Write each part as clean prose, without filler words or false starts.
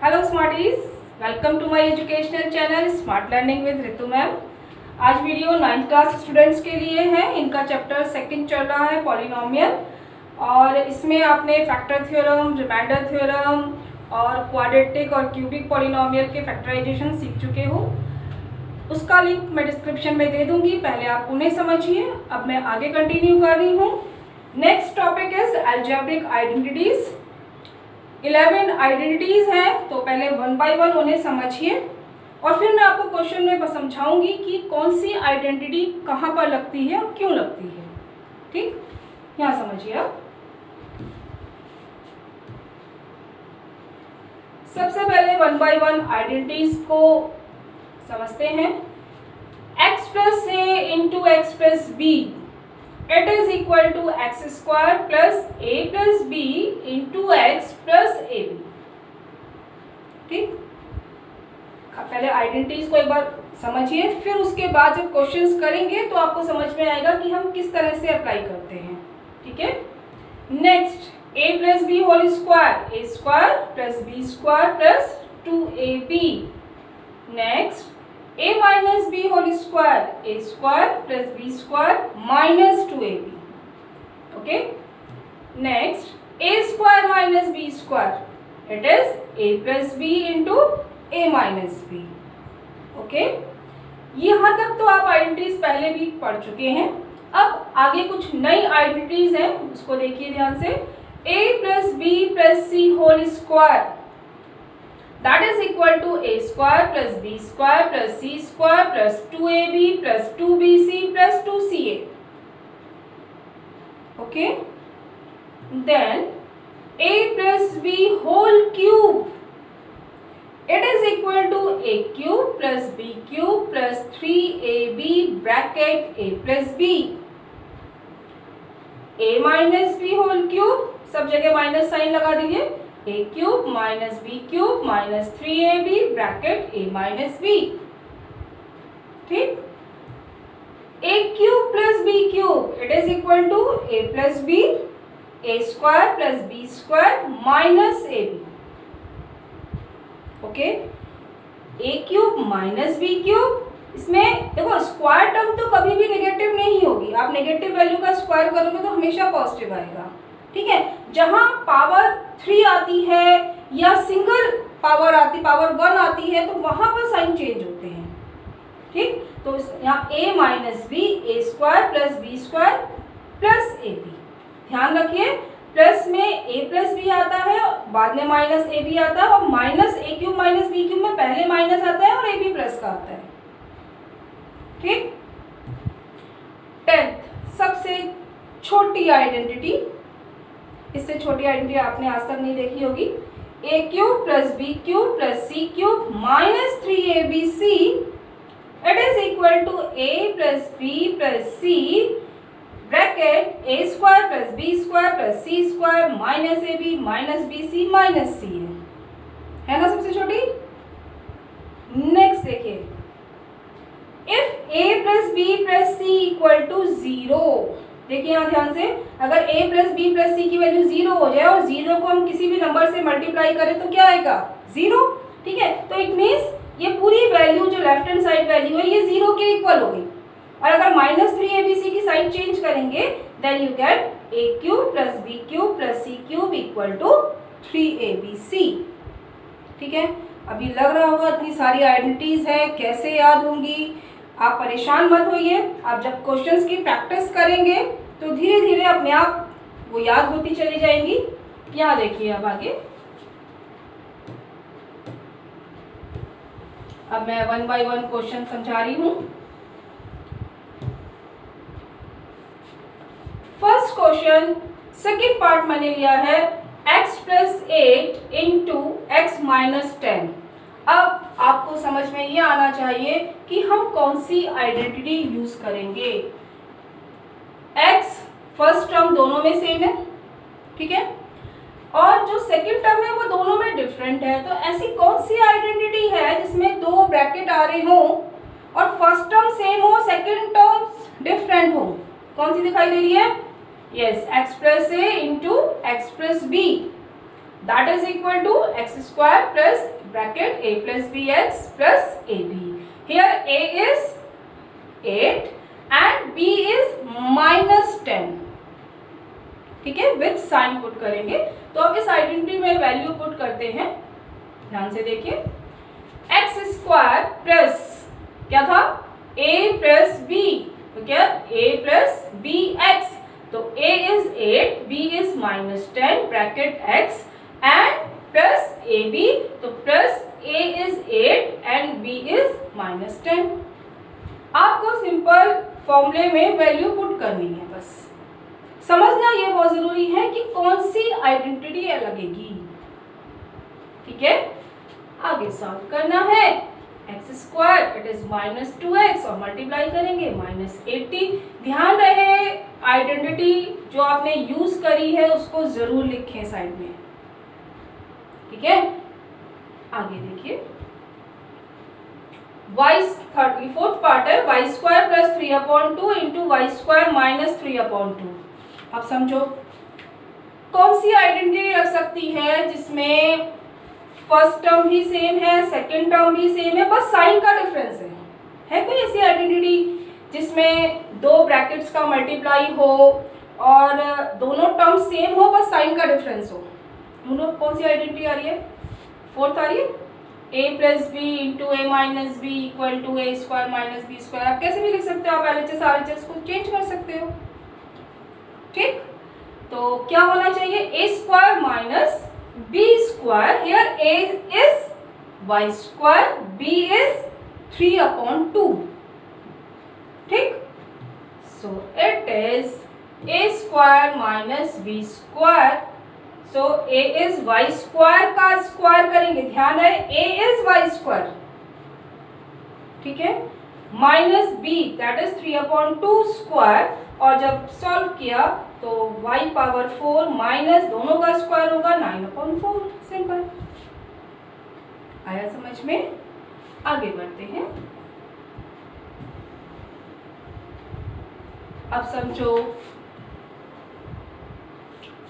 Hello smarties, welcome to my educational channel smart learning with Ritu ma'am. आज video 9th class students के लिए है। इनका चैप्टर सेकंड चल रहा है पॉलिनोमियल, और इसमें आपने फैक्टर थ्योरम, रिमाइंडर थ्योरम और क्वाड्रेटिक और क्यूबिक पॉलिनोमियल के फैक्टराइजेशन सीख चुके हो। उसका लिंक मैं डिस्क्रिप्शन में दे दूंगी, पहले आप उन्हें समझिए। अब मैं आगे कंटिन्यू कर रही हूँ। Next topic is algebraic identities. 11 identities हैं, तो पहले वन बाय वन उन्हें समझिए और फिर मैं आपको क्वेश्चन में समझाऊंगी कि कौन सी आइडेंटिटी कहाँ पर लगती है और क्यों लगती है। ठीक, यहाँ समझिए। अब सबसे पहले वन बाय वन आइडेंटिटीज को समझते हैं। x plus a into x plus b it is equal to x square plus a plus b into x plus A b. ठीक, पहले आइडेंटिटीज को एक बार समझिए, फिर उसके बाद जब क्वेश्चंस करेंगे तो आपको समझ में आएगा कि हम किस तरह से अप्लाई करते हैं। ठीक है, next a plus b whole square, a square plus B square plus 2ab। Next a minus b whole square, a square plus B square minus 2ab। Okay, next a square minus b square it is a plus b into a minus b. Okay, यहाँ तक तो आप identities पहले भी पढ़ चुके हैं। अब आगे कुछ नई आइडेंटिटीज हैं, उसको देखिए ध्यान से। a plus B plus c whole square that is equal to a square plus b square plus c square plus 2ab plus 2bc plus 2ca. Okay, then a plus b whole cube it is equal to a cube plus b cube plus 3ab bracket a plus b। a minus b whole cube, सब जगह minus sign लगा दीजिए। a cube minus B cube minus 3ab bracket a minus b। ठीक, a cube plus b cube it is equal to a plus b, a square plus b square minus ab। Okay, a cube minus b cube, इसमें देखो square term तो कभी भी negative नहीं होगी। आप negative value का स्क्वायर करोगे तो हमेशा पॉजिटिव आएगा। ठीक है, जहां पावर 3 आती है या सिंगल पावर 1 आती है तो वहां पर साइन चेंज होते हैं। ठीक, तो यहाँ a minus b, a square plus B square plus A b. ध्यान रखिए, प्लस में a प्लस बी आता है, बाद में माइनस ए बी आता है, और माइनस ए क्यूब माइनस बी क्यूब में पहले माइनस आता है और ए बी प्लस का आता है। ठीक, 10th सबसे छोटी आइडेंटिटी, इससे छोटी आइडेंटिटी आपने आज तक नहीं देखी होगी। A cube plus B cube plus C cube minus 3abc it is equal to A plus B plus C bracket A square plus B square plus C square minus A B minus B C minus C है ना सबसे छोटी। Next देखिए, if A plus B plus C equal to 0, देखिए यहाँ ध्यान से, अगर a plus B plus C की वैल्यू 0 हो जाए और 0 को हम किसी भी नंबर से मल्टीप्लाई करें तो क्या आएगा? 0। ठीक है, तो इट मीन्स ये पूरी वैल्यू जो लेफ्ट हैंड साइड वैल्यू है ये 0 के इक्वल होगी। और अगर माइनस 3abc की साइड चेंज करेंगे then you get a cube plus B cube plus C cube equal to 3abc। ठीक है, अभी लग रहा होगा इतनी सारी आइडेंटिटीज है, कैसे याद होंगी? आप परेशान मत होइए, आप जब क्वेश्चंस की प्रैक्टिस करेंगे तो धीरे धीरे अपने आप वो याद होती चली जाएंगी। यहाँ देखिए, अब आगे अब मैं वन बाय वन क्वेश्चन समझा रही हूँ। फर्स्ट क्वेश्चन सेकेंड पार्ट मैंने लिया है x plus 8 into x minus 10। अब आपको समझ में ये आना चाहिए कि हम कौन सी आइडेंटिटी यूज करेंगे। x फर्स्ट टर्म दोनों में सेम है, ठीक है, और जो सेकंड टर्म है वो दोनों में डिफरेंट है। तो ऐसी कौन सी आइडेंटिटी है जिसमें दो ब्रैकेट आ रहे हो और फर्स्ट टर्म सेम हो, सेकंड टर्म्स डिफरेंट हो? कौन सी दिखाई दे रही है? Yes, x plus a into x plus b. That is equal to x square plus bracket a plus B x plus A b. Here a is 8 and b is -10. ठीक है, with sign put करेंगे. तो अब इस identity में value put करते हैं. ध्यान से देखिए, एक्स स्क्वायर प्लस क्या था a प्लस बी, तो क्या a प्लस बी एक्स. तो a is 8, b is -10 bracket x and plus A B. तो plus a is 8 and b is -10. आपको सिंपल फॉर्मूले में वैल्यू पुट करनी है. बस समझना ये बहुत जरूरी है कि कौन सी आइडेंटिटी लगेगी. ठीक है, आगे सॉल्व करना है. X square it is -2x और मल्टीप्लाई करेंगे -80. ध्यान रहे आइडेंटिटी जो आपने यूज करी है उसको जरूर लिखें साइड में. ठीक है, आगे देखिए, फोर्थ पार्ट है y square plus 3/2 into y square -3/2. अब समझो कौन सी आइडेंटिटी रख सकती है जिसमें फर्स्ट टर्म भी सेम है, सेकंड टर्म भी सेम है, बस साइन का डिफरेंस है कोई ऐसी आइडेंटिटी जिसमें दो ब्रैकेट्स का मल्टीप्लाई हो और दोनों टर्म सेम हो, बस साइन का डिफरेंस हो. दोनों कौन सी आइडेंटिटी आ रही है? फोर्थ आ रही है, a plus b into a minus b equal to a square minus b square. आप कैसे भी लिख सकते हो, आप LHS RHS को चेंज कर सकते हो. ठीक, तो क्या होना चाहिए? a square minus b square. Here a is y square, b is 3/2. ठीक, so it is a square minus b square. So a is y square का स्क्वायर करेंगे, ध्यान रहे a इज y स्क्वायर. ठीक है, minus b that is 3/2 square. और जब solve किया तो y पावर 4 माइनस दोनों का स्क्वायर होगा 9/4. सिंपल. आया समझ में? आगे बढ़ते हैं. अब समझो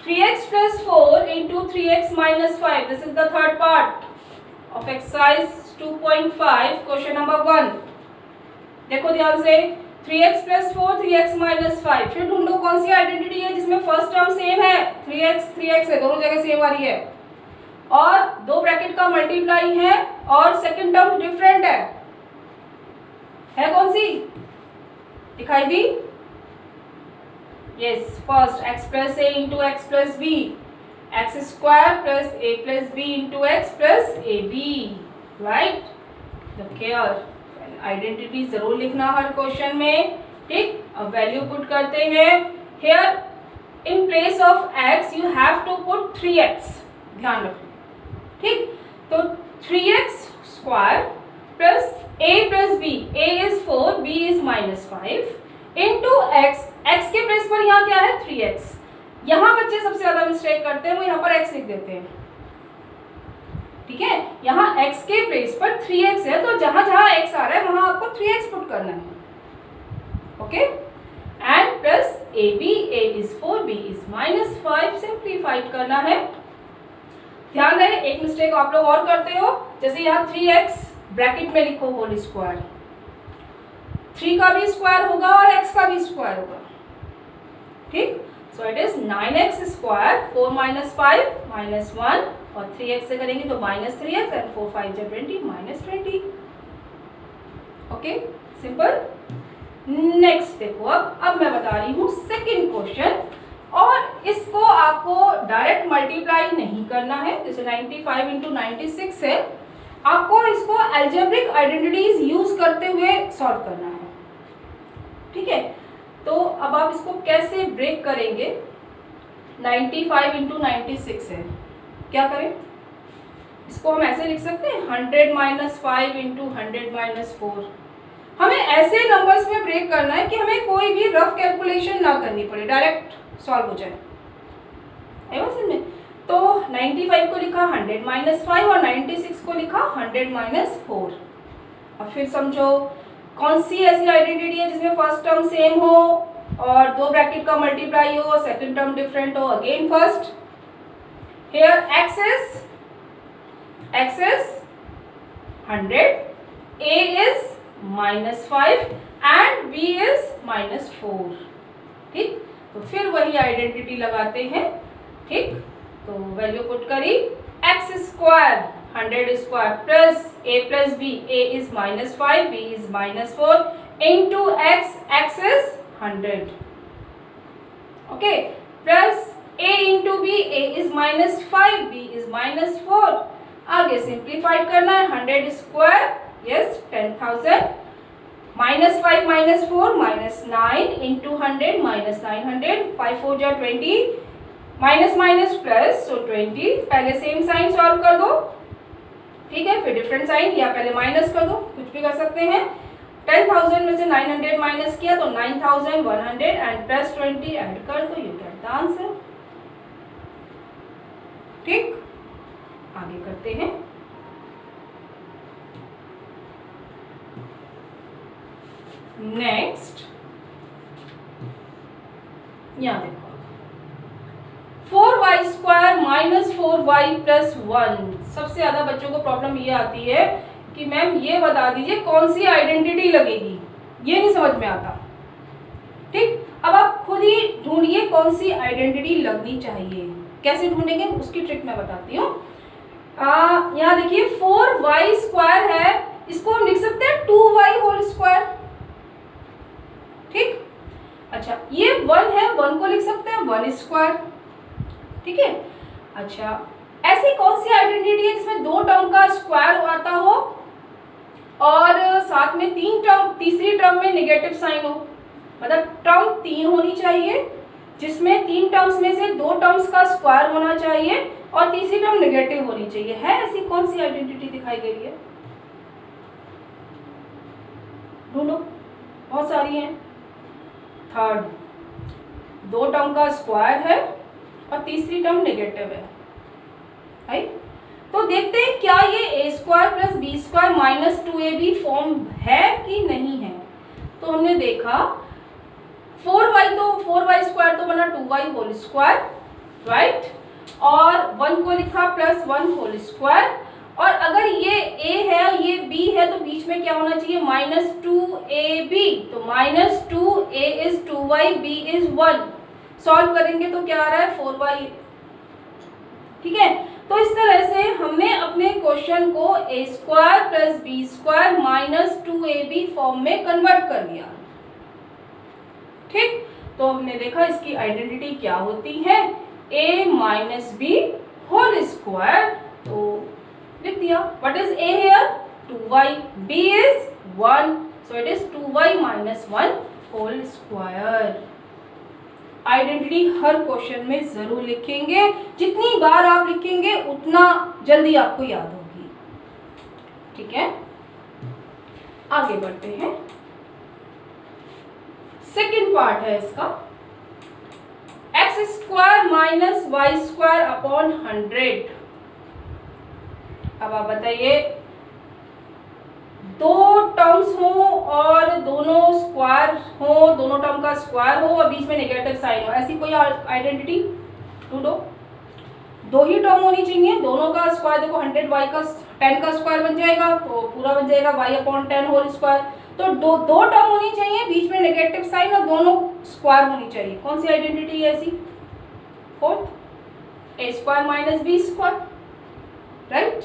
3x plus 4 into 3x minus 5. This is the third part of exercise 2.5 question number 1. देखो ध्यान से, 3x plus 4 3x minus 5. फिर ढूंढो कौन सी आइडेंटिटी है जिसमें फर्स्ट टर्म सेम है, 3x है, दोनों जगह सेम आ रही है, और दो ब्रैकेट का मल्टीप्लाई है और सेकंड टर्म डिफरेंट है कौन सी? दिखाई दी? Yes, first x plus a into x plus b, x square plus a plus b into x plus ab, right? तो care आइडेंटिटी जरूर लिखना हर क्वेश्चन में. ठीक, अब वैल्यू पुट करते हैं. Here in place of x you have to put 3x. ध्यान रखो. ठीक, तो 3x square plus a plus b, a is 4, b is -5 into x. x के प्लेस पर यहाँ क्या है? 3x. यहाँ बच्चे सबसे ज्यादा मिस्टेक करते हैं, वो यहाँ पर x लिख देते हैं. ठीक है, यहाँ x के प्लेस पर 3x है, तो जहां जहां x आ रहा है वहां आपको 3x पुट करना है. Okay, and plus ab, a is 4, b is -5. Simplified करना है. ध्यान रहे एक मिस्टेक आप लोग और करते हो, जैसे यहाँ 3x ब्रैकेट में लिखो होल स्क्वायर, 3 का भी स्क्वायर होगा और x का भी स्क्वायर होगा. ठीक, so it is 9x square, 4 - 5 -1 और 3x से करेंगे तो -3x एंड 4 5 जा 20 -20. Okay, simple. नेक्स्ट देखो, अब मैं बता रही हूँ सेकंड क्वेश्चन, और इसको आपको डायरेक्ट मल्टीप्लाई नहीं करना है. जैसे 95 इंटू 96 है, आपको इसको अलजेब्रिक आइडेंटिटीज यूज करते हुए सॉल्व करना है. ठीक है, तो अब आप इसको कैसे ब्रेक करेंगे? 95 इंटू 96 है, क्या करें? इसको हम ऐसे लिख सकते हैं 100 - 5 इंटू 100 - 4. हमें ऐसे नंबर्स में ब्रेक करना है कि हमें कोई भी रफ कैलकुलेशन ना करनी पड़े, डायरेक्ट सॉल्व हो जाए. है समझ में? तो 95 को लिखा 100 - 5 और 96 को लिखा 100 - 4. अब फिर समझो कौन सी ऐसी आइडेंटिटी है जिसमें फर्स्ट टर्म सेम हो और दो ब्रैकेट का मल्टीप्लाई हो, सेकंड टर्म डिफरेंट हो. Again first here x is 100, a is -5 and b is -4। ठीक, तो फिर वही आइडेंटिटी लगाते हैं। ठीक, तो वैल्यू पुट करी, x square 100 square plus a plus b, a is -5 b is -4 into x is 100, okay, plus a into b, a is -5 b is -4। आगे सिंप्लीफाइड करना है, 100 स्क्वायर यस 10,000 -5 -4 -9 इंटू 100 -900 5 4 जा 20 माइनस माइनस प्लस, सो 20। पहले same sign solve कर दो, ठीक है, फिर डिफरेंट साइन या पहले माइनस कर दो, कुछ भी कर सकते हैं। 10,000 में से 900 माइनस किया तो 9,100 एंड प्लस 20 ऐड कर दो, यू गेट द आंसर। ठीक, आगे करते हैं। नेक्स्ट, यहां देखो 4y square minus 4y plus 1। सबसे ज्यादा बच्चों को प्रॉब्लम ये आती है कि मैम ये बता दीजिए कौन सी आइडेंटिटी लगेगी, ये नहीं समझ में आता। ठीक, अब आप खुद ही ढूंढिए कौन सी आइडेंटिटी लगनी चाहिए। कैसे ढूंढेंगे उसकी ट्रिक मैं बताती हूँ। यहाँ देखिए 4y स्क्वायर है, इसको हम लिख सकते हैं 2y होल स्क्वायर। ठीक, अच्छा ये 1 है, 1 को लिख सकते हैं 1 स्क्वायर। ठीक है, अच्छा ऐसी कौन सी आइडेंटिटी है जिसमें 2 टर्म का स्क्वायर आता हो और साथ में 3 टर्म, तीसरी टर्म में नेगेटिव साइन हो, मतलब टर्म 3 होनी चाहिए जिसमें 3 टर्म्स में से 2 टर्म्स का स्क्वायर होना चाहिए और तीसरी टर्म नेगेटिव होनी चाहिए। है ऐसी कौन सी आइडेंटिटी दिखाई दे रही है? ढूंढो, बहुत सारी हैं। थर्ड, 2 टर्म का स्क्वायर है और तीसरी टर्म नेगेटिव है, राइट? तो देखते हैं क्या ये a square plus B square minus 2ab form है कि नहीं है। तो हमने देखा 4y स्क्वायर तो बना 2y होल स्क्वायर, राइट, और 1 को लिखा प्लस 1 होल स्क्वायर, और अगर ये a है ये b है तो बीच में क्या होना चाहिए? -2ab, तो -2a is 2y, b is 1। Solve करेंगे तो क्या आ रहा है? 4y। ठीक है, तो इस तरह से हमने अपने क्वेश्चन को a square plus B square minus 2ab form में कन्वर्ट कर लिया। ठीक, तो हमने देखा इसकी आइडेंटिटी क्या होती है, a minus b whole square. तो लिख दिया, what is a here? 2y, b is 1, so it is 2y minus 1 whole square. Identity हर क्वेश्चन में जरूर लिखेंगे, जितनी बार आप लिखेंगे उतना जल्दी आपको याद होगी। ठीक है, आगे बढ़ते हैं। सेकेंड पार्ट है इसका, x square minus y square upon 100। अब आप बताइए, 2 टर्म्स हो और दोनों स्क्वायर हो, दोनों टर्म का स्क्वायर हो और बीच में नेगेटिव साइन हो, ऐसी कोई आइडेंटिटी ढूंढो। 2 ही टर्म होनी चाहिए, दोनों का स्क्वायर देखो 100 y का 10 का स्क्वायर बन जाएगा, तो पूरा बन जाएगा y अपॉन 10 होल स्क्वायर। तो दो टर्म होनी चाहिए, बीच में नेगेटिव साइन और दोनों स्क्वायर होनी चाहिए। कौन सी आइडेंटिटी है ऐसी? Fourth, a square minus b square, right.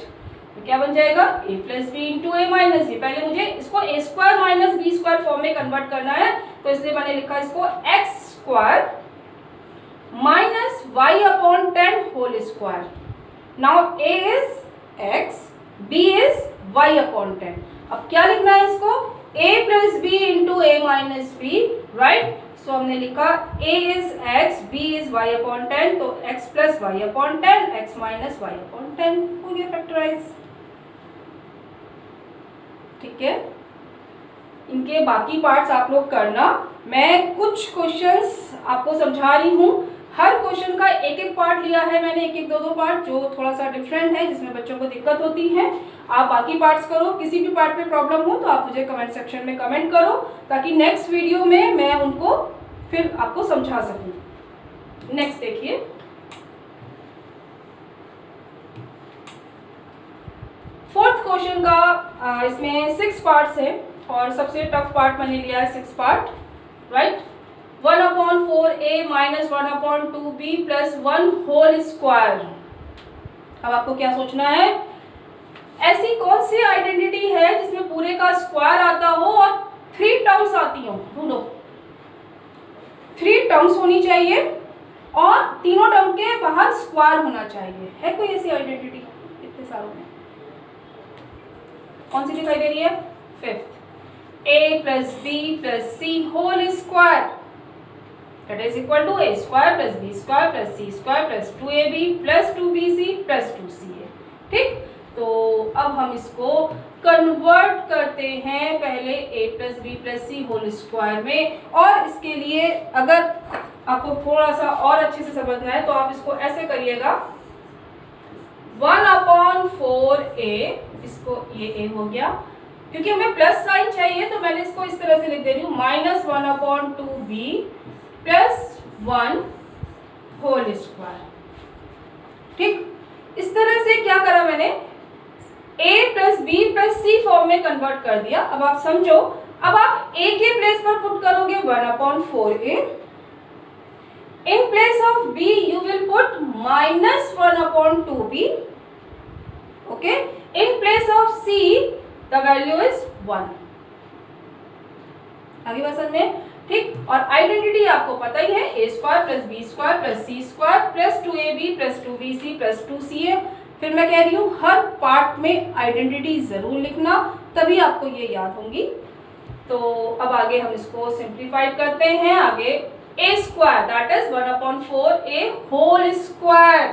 तो क्या बन जाएगा? a plus b into a minus b. पहले मुझे इसको a square minus b square form में कन्वर्ट करना है, तो इसलिए मैंने लिखा इसको x square minus y upon 10 whole square. Now a is x, b is y upon 10। अब क्या लिखना है इसको? a plus b into a minus b, right. सो हमने लिखा a is x, b is y upon 10, तो x plus y upon 10, x minus y upon 10 हो गया फैक्टराइज। ठीक है, इनके बाकी पार्ट्स आप लोग करना। मैं कुछ क्वेश्चंस आपको समझा रही हूँ, हर क्वेश्चन का एक एक पार्ट लिया है मैंने, एक एक दो पार्ट जो थोड़ा सा डिफरेंट है, जिसमें बच्चों को दिक्कत होती है। आप बाकी पार्ट्स करो, किसी भी पार्ट पे प्रॉब्लम हो तो आप मुझे कमेंट सेक्शन में कमेंट करो, ताकि नेक्स्ट वीडियो में मैं उनको फिर आपको समझा सकूँ। नेक्स्ट देखिए, क्वेश्चन का इसमें 6 पार्ट्स है और सबसे टफ पार्ट मैंने लिया है 6 part, right. 1/4a minus 1/2b plus 1 whole square. अब आपको क्या सोचना है, ऐसी कौन सी आइडेंटिटी है जिसमें पूरे का स्क्वायर आता हो और 3 टर्म्स आती हो। ढूंढो, 3 टर्म्स होनी चाहिए और तीनों टर्म के बाहर स्क्वायर होना चाहिए। है कोई ऐसी आइडेंटिटी इतने सारों में? कौन सी दिखाई दे रही है? 5th, a plus B plus c whole square that is equal to a square plus b square plus c square plus 2ab plus 2bc plus 2ca। ठीक, तो अब हम इसको कन्वर्ट करते हैं पहले a plus B plus c whole square में। और इसके लिए अगर आपको थोड़ा सा और अच्छे से समझना है तो आप इसको ऐसे करिएगा, 1/4a, इसको ये a हो गया, क्योंकि हमें प्लस साइन चाहिए तो मैंने इसको इस तरह से लिख दे रही हूँ, minus 1/2b plus 1 whole square. ठीक, इस तरह से क्या करा मैंने, a plus B plus c form में कन्वर्ट कर दिया। अब आप समझो, अब आप a के प्लेस पर पुट करोगे 1/4a, in place of b you will put minus 1/2b, okay, in place of c the value is 1। आगे बात समझ में? ठीक, और आइडेंटिटी आपको पता ही है, a square plus B square plus C square plus 2ab plus 2bc plus 2ca। फिर मैं कह रही हूँ हर पार्ट में आइडेंटिटी जरूर लिखना, तभी आपको ये याद होंगी। तो अब आगे हम इसको सिंप्लीफाइड करते हैं। आगे a square that is 1/4a whole square,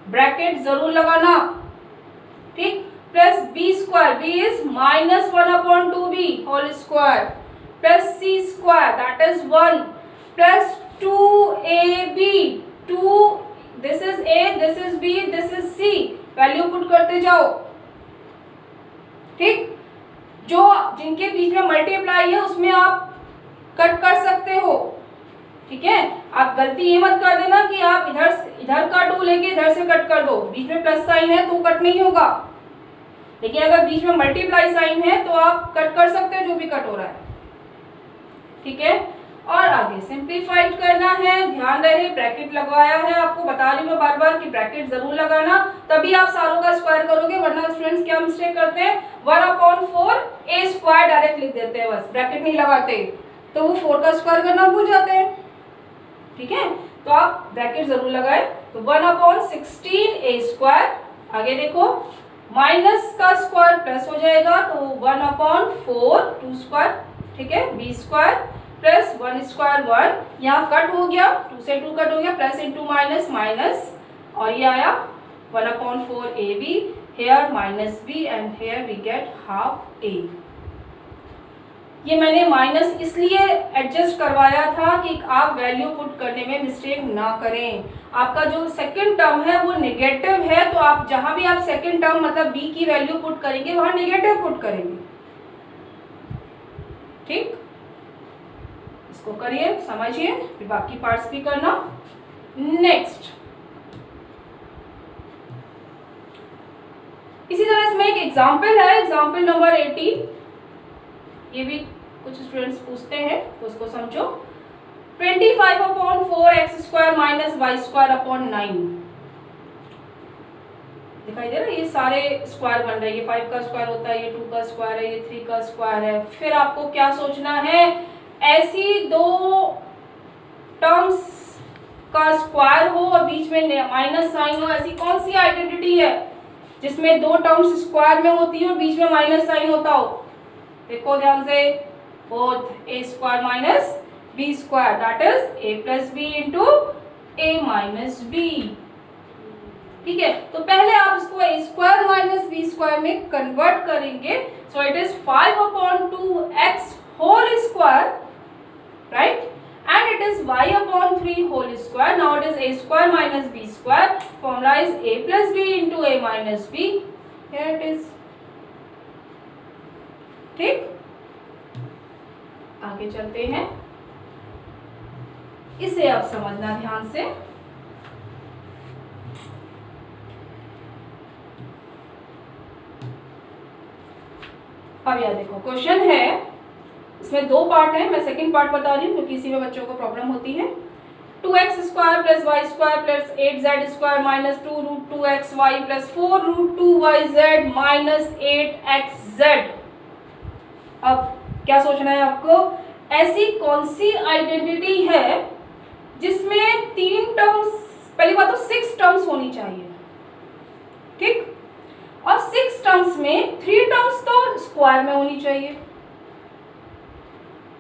bracket जरूर लगाना, ठीक, plus b square, b is minus 1/2b whole square plus c square that is 1 plus 2ab, 2 this is a, this is b, this is c, value put करते जाओ। ठीक, जो जिनके बीच में multiply है उसमें आप कट कर सकते हो। ठीक है, आप गलती ये मत कर देना कि आप इधर का 2 लेके इधर से कट कर दो, बीच में प्लस साइन है तो कट नहीं होगा, लेकिन अगर बीच में मल्टीप्लाई साइन है तो आप कट कर सकते हो जो भी कट हो रहा है। ठीक है, और आगे सिंप्लीफाइड करना है। ध्यान रहे ब्रैकेट लगवाया है, आपको बता रही हूँ बार बार कि ब्रैकेट जरूर लगाना, तभी आप सारों का स्क्वायर करोगे, वरना स्टूडेंट्स क्या मिस्टेक करते हैं, 1/4a स्क्वायर डायरेक्ट लिख देते हैं, बस ब्रैकेट नहीं लगाते, तो वो 4 का स्क्वायर करना भूल जाते हैं। ठीक है, तो आप ब्रैकेट जरूर लगाए। तो 1/16a स्क्वायर, आगे देखो माइनस का स्क्वायर प्लस हो जाएगा तो 1/4 2 स्क्वायर, ठीक है, b स्क्वायर प्लस 1 स्क्वायर 1, यहाँ कट हो गया, 2 से 2 कट हो गया, प्लस इंटू माइनस माइनस, और ये आया 1/4ab, here minus b and here we get half a। ये मैंने माइनस इसलिए एडजस्ट करवाया था कि आप वैल्यू पुट करने में मिस्टेक ना करें। आपका जो सेकंड टर्म है वो नेगेटिव है, तो आप जहां भी आप सेकंड टर्म मतलब b की वैल्यू पुट करेंगे वहां नेगेटिव पुट करेंगे। ठीक, इसको करिए, समझिए, फिर बाकी पार्ट्स भी करना। नेक्स्ट, इसी तरह इसमें एक एग्जाम्पल है, एग्जाम्पल नंबर 18, ये भी कुछ स्टूडेंट्स पूछते हैं तो उसको समझो। 25/4x square minus y square upon 9, दिखाई दे रहा है, ये सारे स्क्वायर बन रहे हैं, ये 5 का स्क्वायर होता है, ये 2 का स्क्वायर है, ये 3 का स्क्वायर है। फिर आपको क्या सोचना है, ऐसी 2 टर्म्स का स्क्वायर हो और बीच में माइनस साइन हो, ऐसी कौन सी आइडेंटिटी है जिसमें 2 टर्म्स स्क्वायर में होती है और बीच में माइनस साइन होता हो। देखो ध्यान से, both a square minus b square that is a plus b into a minus b। ठीक है, तो पहले आप इसको a square minus b square में कन्वर्ट करेंगे, so it is 5/2x whole square, right, and it is y/3 whole square. Now it is a square minus b square. Formula is a plus b into a minus b. Here it is. ठीक, आगे चलते हैं, इसे आप समझना ध्यान से। अब यह देखो क्वेश्चन है, इसमें दो पार्ट है, मैं सेकंड पार्ट बता रही हूँ क्योंकि इसी में बच्चों को प्रॉब्लम होती है। 2x² + y² + 8z² minus 2√2xy + 4√2yz minus 8xz। अब क्या सोचना है आपको, ऐसी कौन सी आइडेंटिटी है जिसमें 3 टर्म्स, पहली बात तो 6 टर्म्स होनी चाहिए, ठीक, और 6 टर्म्स में 3 टर्म्स तो स्क्वायर में होनी चाहिए,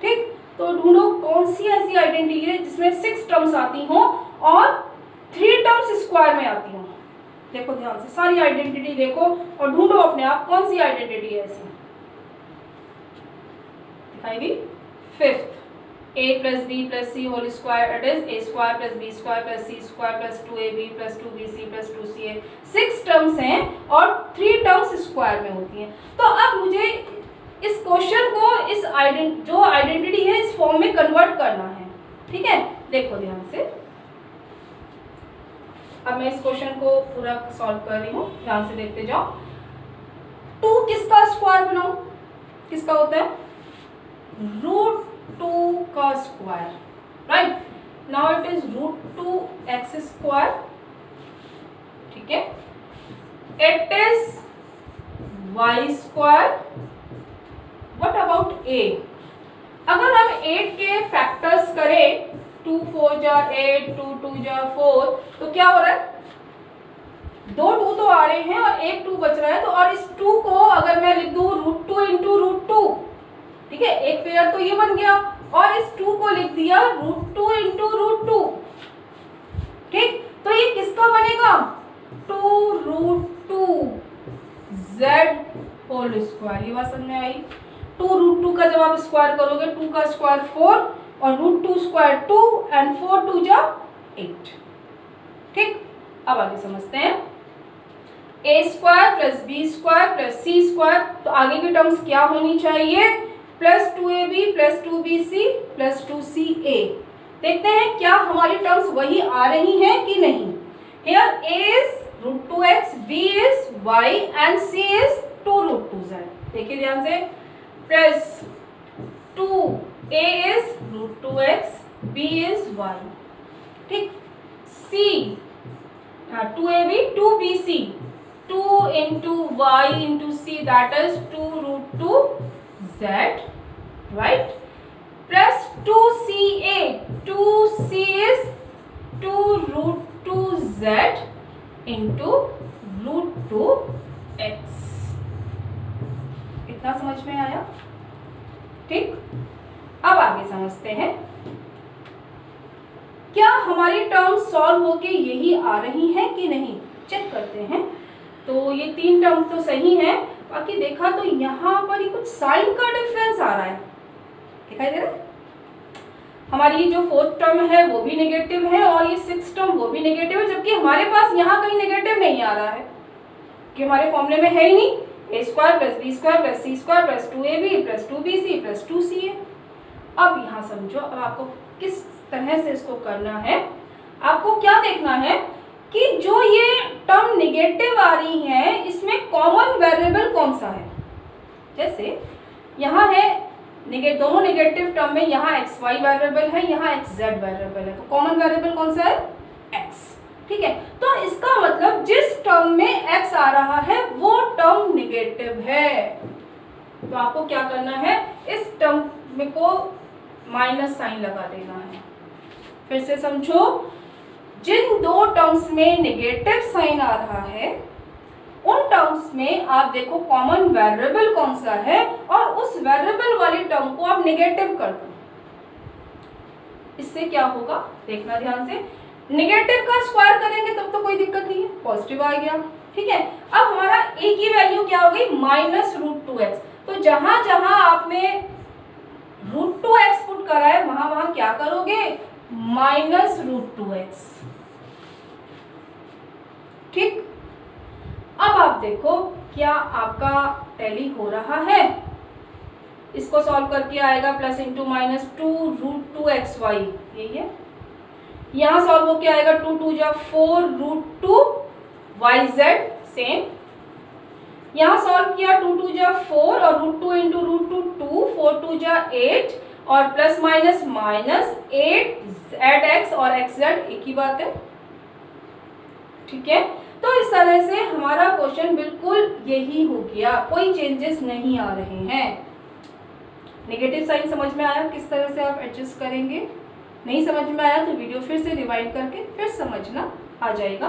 ठीक। तो ढूंढो कौन सी ऐसी आइडेंटिटी है जिसमें 6 टर्म्स आती हो और 3 टर्म्स स्क्वायर में आती हो। देखो ध्यान से सारी आइडेंटिटी देखो और ढूंढो अपने आप कौन सी आइडेंटिटी है ऐसी। दिखाएगी 5th a + b + c whole square, it is a² + b² + c² + 2ab + 2bc + 2ca। 6 terms हैं और 3 टर्म्स स्क्वायर में होती हैं। तो अब मुझे इस क्वेश्चन को इस जो आइडेंटिटी है इस फॉर्म में कन्वर्ट करना है, ठीक है। देखो ध्यान से, अब मैं इस क्वेश्चन को पूरा सॉल्व कर रही हूँ, ध्यान से देखते जाओ। 2 किसका स्क्वायर बनाऊं, किसका होता है, √2 का square, right. Now it is √2x², ठीक है। It is y²। What about a? अगर हम 8 के फैक्टर्स करें, 2 4 जा 8, 2 2 जा 4, तो क्या हो रहा है, 2 2 तो आ रहे हैं और 1 2 बच रहा है। तो और इस 2 को अगर मैं लिख दूं √2 × √2, ठीक है, एक पेयर तो ये बन गया, और इस 2 को लिख दिया √2 × √2, ठीक। तो ये किसका बनेगा, 2√2z होल स्क्वायर। ये बात समझ में आई। 2√2 का जब आप स्क्वायर करोगे, 2 का स्क्वायर 4 और √2² 2 एंड 4 2 जा 8, ठीक। अब आगे समझते हैं, a² + b² + c², तो आगे की टर्म्स क्या होनी चाहिए, +2ab + 2bc + 2ca। देखते हैं क्या हमारी टर्म्स वही आ रही हैं कि नहीं। Here a is √2x, b is y and c is 2√2z। देखिए ध्यान से, +2 a is √2x, b is y, ठीक। c 2ab 2bc, 2 × y × c, that is 2√2z, right, plus 2ca, 2c is 2√2z into √2x। इतना समझ में आया, ठीक। अब आगे समझते हैं, क्या हमारी टर्म सॉल्व होके यही आ रही है कि नहीं, चेक करते हैं। तो ये 3 टर्म तो सही है, बाकी देखा तो यहाँ पर ही कुछ साइन का डिफरेंस आ रहा है, दिखाई दे रहा है। हमारी जो 4th टर्म है वो भी नेगेटिव है और ये 6th टर्म वो भी नेगेटिव है, जबकि हमारे पास यहाँ कहीं नेगेटिव नहीं आ रहा है कि हमारे फॉर्मूले में है ही नहीं। a² + b² + c² + 2ab + 2bc + 2ca। अब यहाँ समझो, अब आपको किस तरह से इसको करना है। आपको क्या देखना है कि जो ये टर्म नेगेटिव आ रही है इसमें कॉमन वेरिएबल कौन सा है। जैसे यहाँ है दोनों नेगेटिव टर्म में, यहाँ xy वेरिएबल है, यहाँ xz वेरिएबल है, तो कॉमन वेरिएबल कौन सा है, x, ठीक है। तो इसका मतलब जिस टर्म में x आ रहा है वो टर्म नेगेटिव है। तो आपको क्या करना है, इस टर्म में को माइनस साइन लगा देना है। फिर से समझो, जिन 2 टर्म्स में नेगेटिव साइन आ रहा है उन टर्म्स में आप देखो कॉमन वेरिएबल कौन सा है और उस वेरिएबल वाली टर्म को आप नेगेटिव कर दो। इससे क्या होगा देखना ध्यान से, नेगेटिव का स्क्वायर करेंगे तब तो कोई दिक्कत नहीं है, पॉजिटिव आ गया, ठीक है। अब हमारा a की वैल्यू क्या हो गई, -√2x। तो जहां जहां आपने √2x पुट करा है वहां वहां क्या करोगे, -√2x, ठीक। अब आप देखो क्या आपका टैली हो रहा है। इसको सॉल्व करके आएगा +, × -2√2xy, यही है। यहाँ सॉल्व होके आएगा 2 2 जा 4√2yz, सेम। यहाँ सॉल्व किया, 2 2 जा 4 और √2 इंटू √2 2, 4 2 जा 8 और plus minus minus 8 add x और एक्स जेड एक ही बात है। ठीक है, तो इस तरह से हमारा क्वेश्चन बिल्कुल यही हो गया, कोई चेंजेस नहीं आ रहे हैं। नेगेटिव साइन समझ में आया किस तरह से आप एडजस्ट करेंगे? नहीं समझ में आया तो वीडियो फिर से रिवाइंड करके फिर समझना आ जाएगा।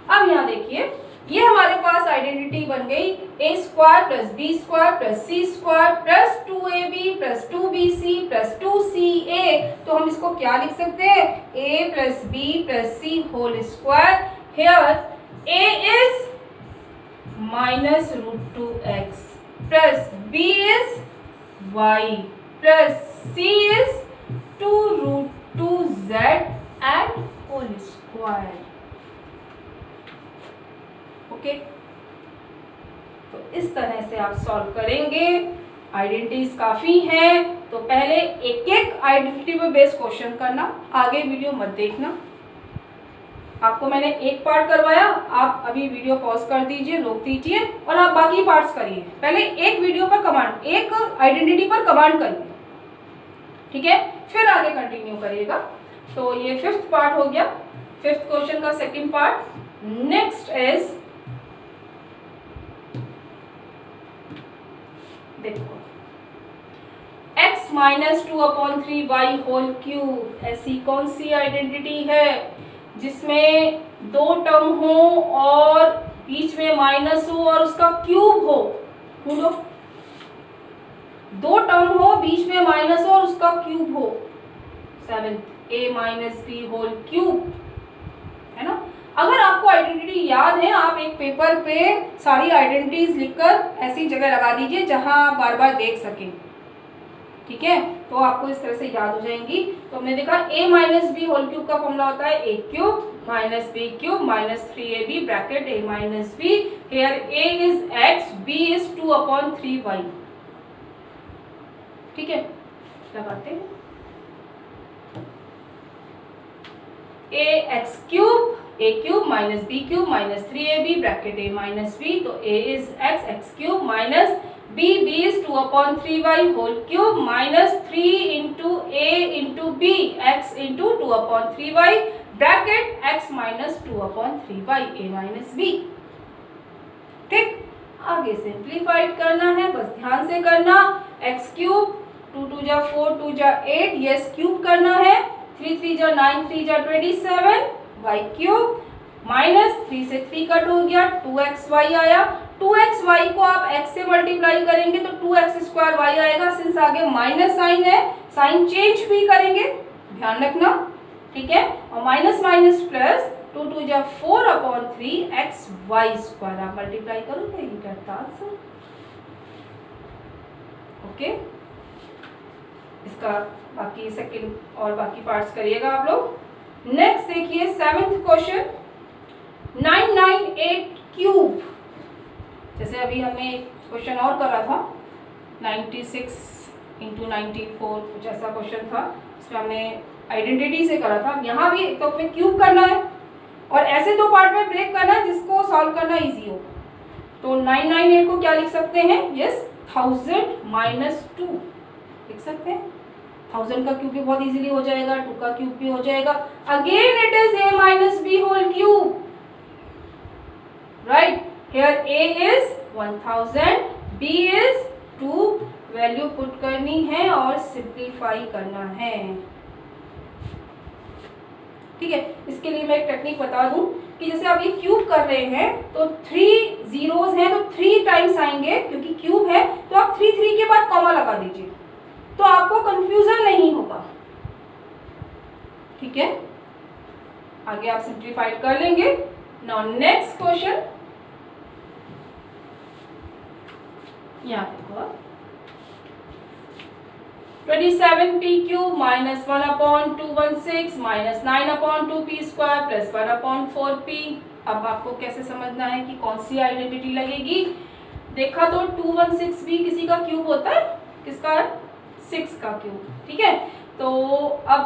अब यहाँ देखिए, ये हमारे पास आइडेंटिटी बन गई a square plus B square plus C square plus 2ab plus 2bc plus 2ca। तो हम इसको क्या लिख सकते हैं? a plus B plus c whole square. Here a is minus √2x plus b is y plus c is 2√2z and whole square. Okay, तो इस तरह से आप सॉल्व करेंगे। आइडेंटिटीज काफी हैं, तो पहले एक एक आइडेंटिटी पे बेस्ड क्वेश्चन करना, आगे वीडियो मत देखना। आपको मैंने एक पार्ट करवाया, आप अभी वीडियो पॉज कर दीजिए, रोक दीजिए और आप बाकी पार्ट्स करिए। पहले एक वीडियो पर कमांड, एक आइडेंटिटी पर कमांड करिए, ठीक है, फिर आगे कंटिन्यू करिएगा। तो ये 5th पार्ट हो गया, 5th क्वेश्चन का 2nd पार्ट। नेक्स्ट इज, देखो, x minus 2/3y whole cube, ऐसी कौन सी आइडेंटिटी है जिसमें 2 टर्म हो और बीच में माइनस हो और उसका क्यूब हो? ढूंढो, 2 टर्म हो, बीच में माइनस हो और उसका क्यूब हो। 7th, a minus b whole cube, है ना। अगर आपको आइडेंटिटी याद है, आप एक पेपर पे सारी आइडेंटिटीज लिखकर ऐसी जगह लगा दीजिए जहां आप बार बार देख सकें, ठीक है, तो आपको इस तरह से याद हो जाएंगी। तो हमने देखा a minus b whole cube का फॉर्मूला होता है a cube minus B cube minus 3ab bracket a minus b. Here a is x, b is 2/3y। ठीक है, लगाते हैं a x cube minus B cube minus 3ab bracket a minus b। तो a is x cube minus b is 2/3y whole cube minus 3 into a into b x into 2/3y bracket x minus 2/3y a minus b। ठीक, आगे simplified करना है, बस ध्यान से करना। x cube 2 2 जा 4 2 जा 8, यस क्यूब करना है, 3 3 जा 9 3 जा 27, y क्यूब माइनस 3 से 3 कट हो गया, 2xy आया। 2xy को आप x से मल्टीप्लाई करेंगे तो 2x² y आएगा। सिंस आगे माइनस साइन है, साइन चेंज भी करेंगे, ध्यान रखना, ठीक है। और माइनस माइनस प्लस 2 2 जा 4/3 xy²। आप मल्टीप्लाई करो तो ये करता आंसर। ओके, इसका बाकी सेकंड और बाकी पार्ट्स करिएगा आप लोग। नेक्स्ट देखिए 7th क्वेश्चन, 998 क्यूब। जैसे अभी हमने एक क्वेश्चन और करा था 96 इंटू 94, कुछ ऐसा क्वेश्चन था, इसमें हमने आइडेंटिटी से करा था। यहाँ भी तो अपने क्यूब करना है और ऐसे 2 पार्ट में ब्रेक करना है जिसको सॉल्व करना इजी हो। तो 998 को क्या लिख सकते हैं? यस, 1000 माइनस 2 लिख सकते हैं। 1000 का क्यूब भी बहुत इजीली हो जाएगा, 2 का क्यूब भी हो जाएगा। Again it is a minus b whole cube, right. Here a is 1000, b is 2, value put करनी है और सिंप्लीफाई करना है, ठीक है। इसके लिए मैं एक टेक्निक बता दूं कि जैसे आप ये क्यूब कर रहे हैं तो 3 जीरोस हैं तो 3 टाइम्स आएंगे, क्योंकि क्यूब है तो आप 3 3 के बाद कॉमा लगा दीजिए तो आपको कंफ्यूजन नहीं होगा, ठीक है। आगे आप सिंप्लीफाइड कर लेंगे। नाउ नेक्स्ट क्वेश्चन, यहाँ देखो 27p cube minus 1/216 minus 9/2p² plus 1/4p। अब आपको कैसे समझना है कि कौन सी आइडेंटिटी लगेगी? देखा तो 216 भी किसी का क्यूब होता है, किसका है? 6 का क्यूब, ठीक है। तो अब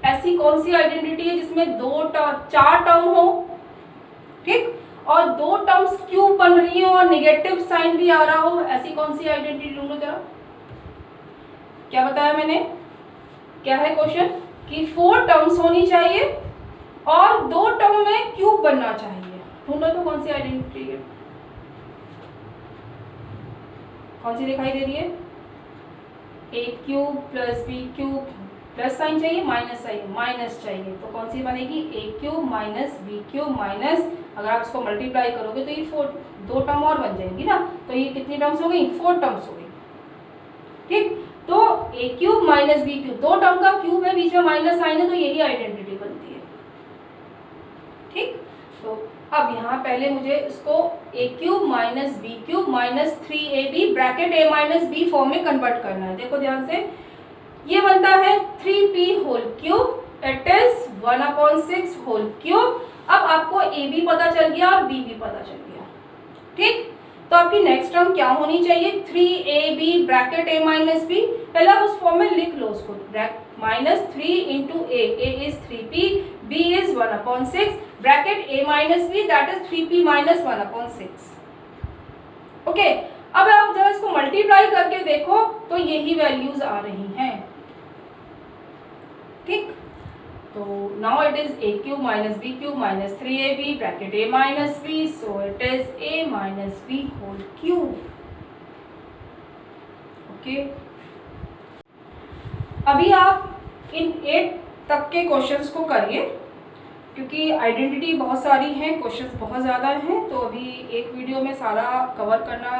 ऐसी कौन सी आइडेंटिटी है जिसमें 4 टर्म हो, ठीक, और दो टर्म्स क्यूब बन रही है और नेगेटिव साइन भी आ रहा हो, ऐसी कौन सी आइडेंटिटी ढूंढो जरा। क्या बताया मैंने, क्या है क्वेश्चन कि 4 टर्म्स होनी चाहिए और 2 टर्म में क्यूब बनना चाहिए। ढूंढो तो कौन सी आइडेंटिटी है, कौन सी दिखाई दे रही है। A cube plus B cube, plus sign चाहिए माइनस चाहिए, माइनस चाहिए, तो कौन सी बनेगी A cube minus B cube minus, अगर आप इसको मल्टीप्लाई करोगे तो ये 2 टर्म और बन जाएंगी ना, तो ये कितनी टर्म्स हो गई, 4 टर्म्स हो गई। ठीक, तो A cube minus B cube, 2 term का क्यूब है, बीच में माइनस साइन है, तो यही आइडेंटिटी बनती है। ठीक, तो अब यहाँ पहले मुझे इसको A cube minus B cube minus 3ab bracket a minus B form में कन्वर्ट करना है। देखो ध्यान से, ये बनता है 3p whole cube, it is 1/6 whole cube. अब आपको a भी पता चल गया और b भी पता चल गया। ठीक, तो आपकी नेक्स्ट टर्म क्या होनी चाहिए, 3ab bracket a minus b, पहले आप उस फॉर्म में लिख लो उसको, minus 3 into a is 3p, b is 1/6 bracket a minus b that is 3p minus 1/6। Okay, अब आप जरा इसको मल्टीप्लाई करके देखो तो यही वैल्यूज आ रही हैं। ठीक, तो now it is a cube minus b cube minus 3ab bracket a minus b, so it is a minus b whole cube. Okay, अभी आप इन 8 तक के क्वेश्चंस को करिए, क्योंकि आइडेंटिटी बहुत सारी हैं, क्वेश्चंस बहुत ज़्यादा हैं, तो अभी एक वीडियो में सारा कवर करना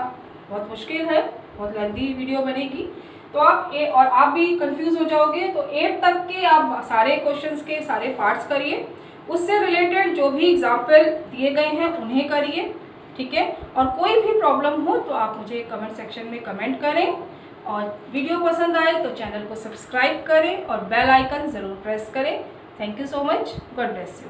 बहुत मुश्किल है, बहुत लेंथी वीडियो बनेगी, तो आप भी कंफ्यूज हो जाओगे। तो 8 तक के आप सारे क्वेश्चंस के सारे पार्ट्स करिए, उससे रिलेटेड जो भी एग्जाम्पल दिए गए हैं उन्हें करिए। ठीक है, और कोई भी प्रॉब्लम हो तो आप मुझे कमेंट सेक्शन में कमेंट करें, और वीडियो पसंद आए तो चैनल को सब्सक्राइब करें और बेल आइकन ज़रूर प्रेस करें। Thank you so much, God bless you.